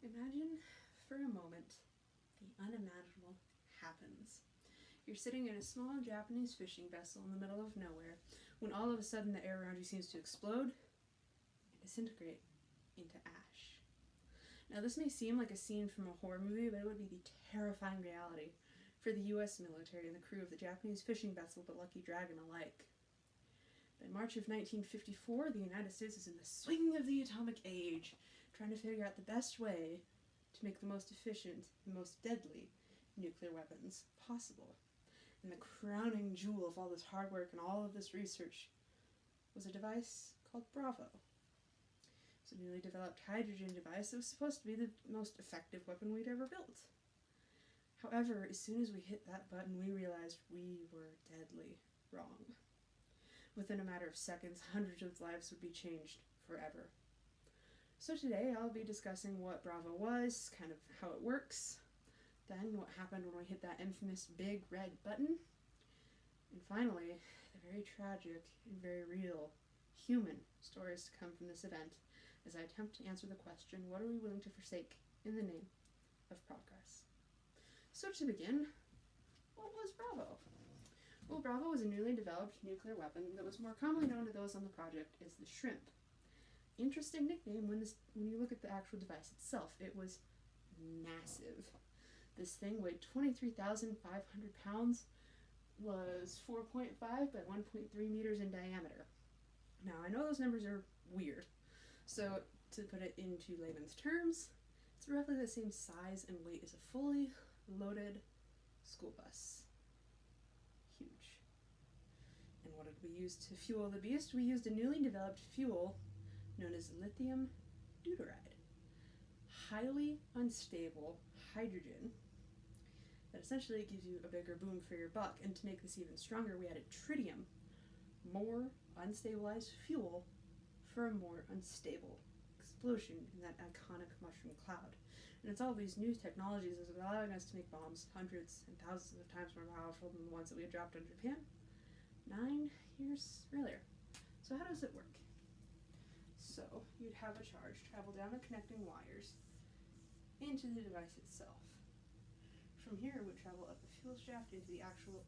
Imagine for a moment the unimaginable happens. You're sitting in a small Japanese fishing vessel in the middle of nowhere when all of a sudden the air around you seems to explode and disintegrate into ash. Now, this may seem like a scene from a horror movie, but it would be the terrifying reality for the US military and the crew of the Japanese fishing vessel, the Lucky Dragon, alike. In March of 1954, the United States is in the swing of the atomic age, trying to figure out the best way to make the most efficient and most deadly nuclear weapons possible. And the crowning jewel of all this hard work and all of this research was a device called Bravo. It's a newly developed hydrogen device that was supposed to be the most effective weapon we'd ever built. However, as soon as we hit that button, we realized we were deadly wrong. Within a matter of seconds, hundreds of lives would be changed forever. So today I'll be discussing what Bravo was, kind of how it works, then what happened when we hit that infamous big red button, and finally, the very tragic and very real human stories to come from this event as I attempt to answer the question, what are we willing to forsake in the name of progress? So to begin, what was Bravo? Well, Bravo was a newly developed nuclear weapon that was more commonly known to those on the project as the Shrimp. Interesting nickname when you look at the actual device itself. It was massive. This thing weighed 23,500 pounds, was 4.5 by 1.3 meters in diameter. Now, I know those numbers are weird, so to put it into layman's terms, it's roughly the same size and weight as a fully loaded school bus. Huge. And what did we use to fuel the beast? We used a newly developed fuel known as lithium deuteride. Highly unstable hydrogen that essentially gives you a bigger boom for your buck. And to make this even stronger, we added tritium, more unstabilized fuel for a more unstable explosion in that iconic mushroom cloud. And it's all these new technologies that are allowing us to make bombs hundreds and thousands of times more powerful than the ones that we had dropped on Japan 9 years earlier. So how does it work? So you'd have a charge travel down the connecting wires into the device itself. From here, it would travel up the fuel shaft into the actual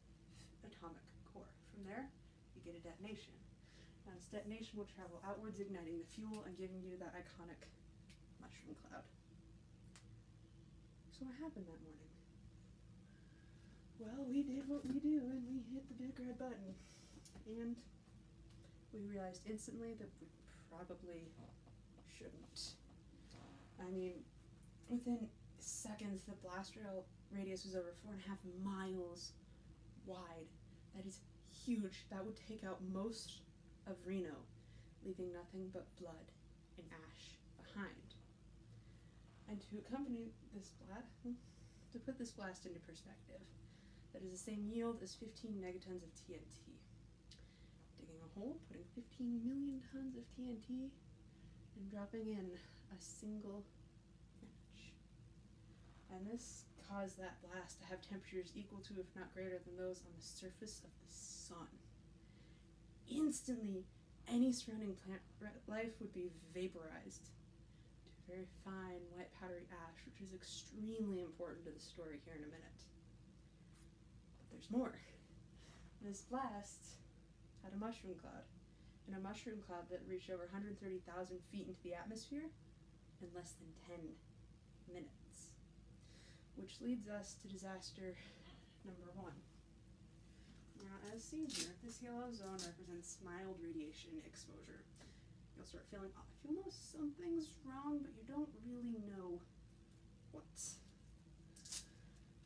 atomic core. From there, you get a detonation. Now, this detonation will travel outwards, igniting the fuel and giving you that iconic mushroom cloud. So what happened that morning? Well, we did what we do, and we hit the big red button. And we realized instantly that we probably shouldn't. I mean, within seconds, the blast radius was over 4.5 miles wide. That is huge. That would take out most of Reno, leaving nothing but blood and ash behind. And to accompany this blast, to put this blast into perspective, that is the same yield as 15 megatons of TNT. Digging a hole, putting 15 million tons of TNT, and dropping in a single match. And this caused that blast to have temperatures equal to, if not greater than those on the surface of the sun. Instantly, any surrounding plant life would be vaporized to very fine, white, powdery ash, which is extremely important to the story here in a minute. But there's more. This blast had a mushroom cloud, and a mushroom cloud that reached over 130,000 feet into the atmosphere in less than 10 minutes. Which leads us to disaster number 1. Now, as seen here, this yellow zone represents mild radiation exposure. You'll start feeling off. You'll know something's wrong, but you don't really know what.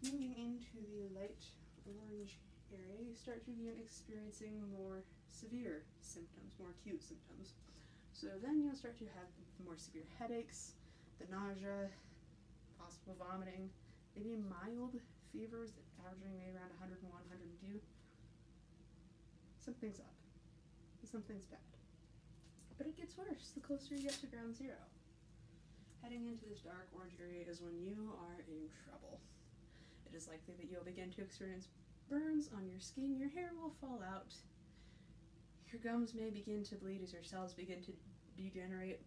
Moving into the light orange area, you start to begin experiencing more severe symptoms, more acute symptoms. So then you'll start to have more severe headaches, the nausea, possible vomiting, maybe mild fevers averaging maybe around 101, 102. Something's up. Something's bad. But it gets worse the closer you get to ground zero. Heading into this dark orange area is when you are in trouble. It is likely that you'll begin to experience burns on your skin, your hair will fall out, your gums may begin to bleed as your cells begin to degenerate,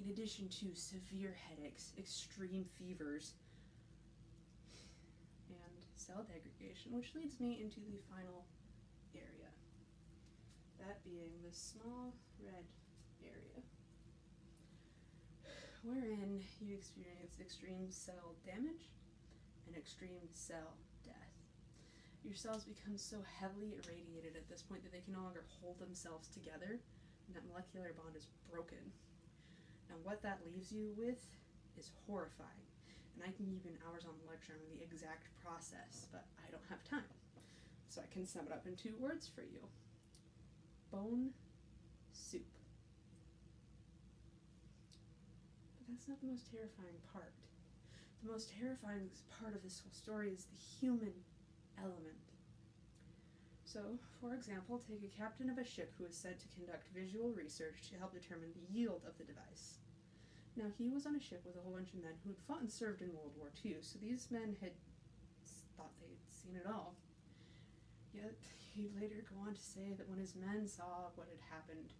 in addition to severe headaches, extreme fevers, and cell degradation, which leads me into the final area, that being the small red area, wherein you experience extreme cell damage and extreme cell death. Your cells become so heavily irradiated at this point that they can no longer hold themselves together, and that molecular bond is broken. And what that leaves you with is horrifying. And I can give you an hours on lecture on the exact process, but I don't have time. So I can sum it up in 2 words for you. Bone soup. But that's not the most terrifying part. The most terrifying part of this whole story is the human element. So, for example, take a captain of a ship who is said to conduct visual research to help determine the yield of the device. Now, he was on a ship with a whole bunch of men who had fought and served in World War II, so these men had thought they'd seen it all. Yet, he'd later go on to say that when his men saw what had happened,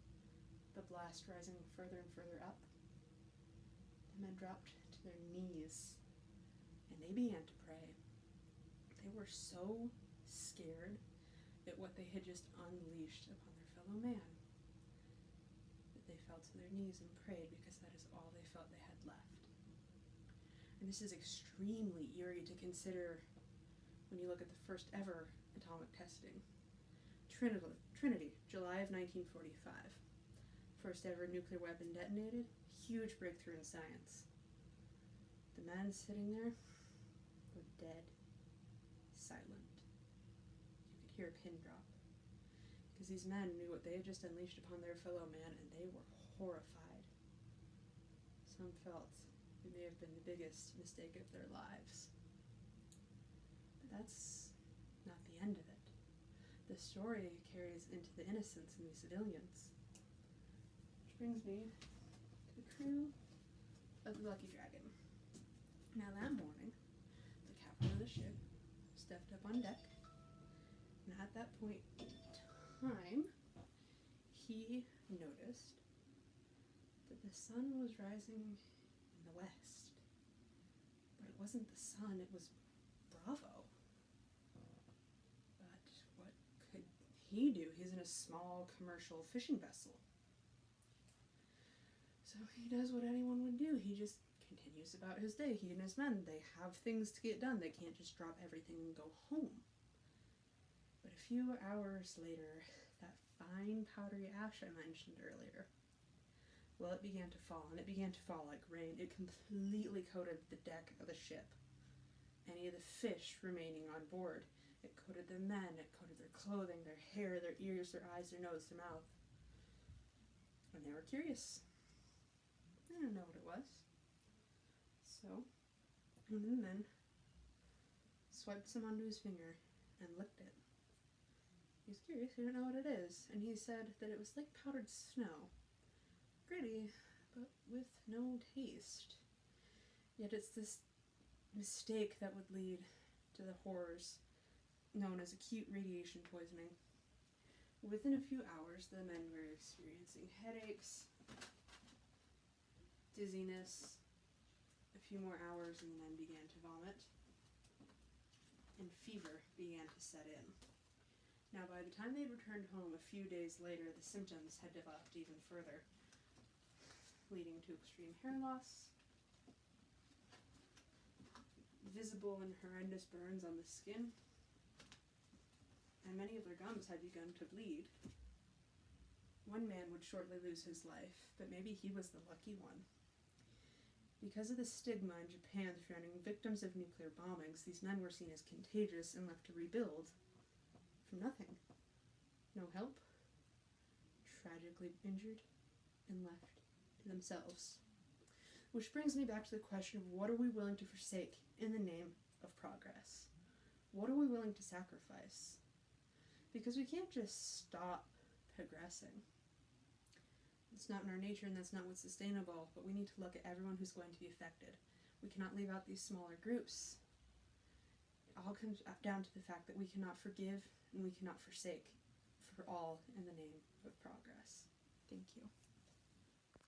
the blast rising further and further up, the men dropped to their knees, and they began to pray. They were so scared at what they had just unleashed upon their fellow man that they fell to their knees and prayed, because that is all they felt they had left. And this is extremely eerie to consider when you look at the first ever atomic testing. Trinity, July of 1945. First ever nuclear weapon detonated, huge breakthrough in science. The men sitting there were dead, silent. You could hear a pin drop, because these men knew what they had just unleashed upon their fellow man, and they were horrified. Some felt it may have been the biggest mistake of their lives. But that's not the end of it. The story carries into the innocents and the civilians. Which brings me to the crew of the Lucky Dragon. Now that morning, the captain of the ship stepped up on deck, and at that point in time, he noticed that the sun was rising in the west. But it wasn't the sun, it was Bravo. But what could he do? He's in a small commercial fishing vessel. So he does what anyone would do. He just continues about his day. He and his men, they have things to get done. They can't just drop everything and go home. But a few hours later, that fine powdery ash I mentioned earlier, well, it began to fall, and it began to fall like rain. It completely coated the deck of the ship. Any of the fish remaining on board. It coated the men, it coated their clothing, their hair, their ears, their eyes, their nose, their mouth. And they were curious. They didn't know what it was. So, one of the men swiped some onto his finger and licked it. He was curious, he didn't know what it is, and he said that it was like powdered snow. Gritty, but with no taste. Yet it's this mistake that would lead to the horrors known as acute radiation poisoning. Within a few hours, the men were experiencing headaches, dizziness. A few more hours and the men began to vomit, and fever began to set in. Now, by the time they returned home a few days later, the symptoms had developed even further, leading to extreme hair loss, visible and horrendous burns on the skin, and many of their gums had begun to bleed. One man would shortly lose his life, but maybe he was the lucky one. Because of the stigma in Japan surrounding victims of nuclear bombings, these men were seen as contagious and left to rebuild from nothing. No help, tragically injured, and left to themselves. Which brings me back to the question of what are we willing to forsake in the name of progress? What are we willing to sacrifice? Because we can't just stop progressing. It's not in our nature, and that's not what's sustainable, but we need to look at everyone who's going to be affected. We cannot leave out these smaller groups. It all comes down to the fact that we cannot forgive and we cannot forsake for all in the name of progress. Thank you.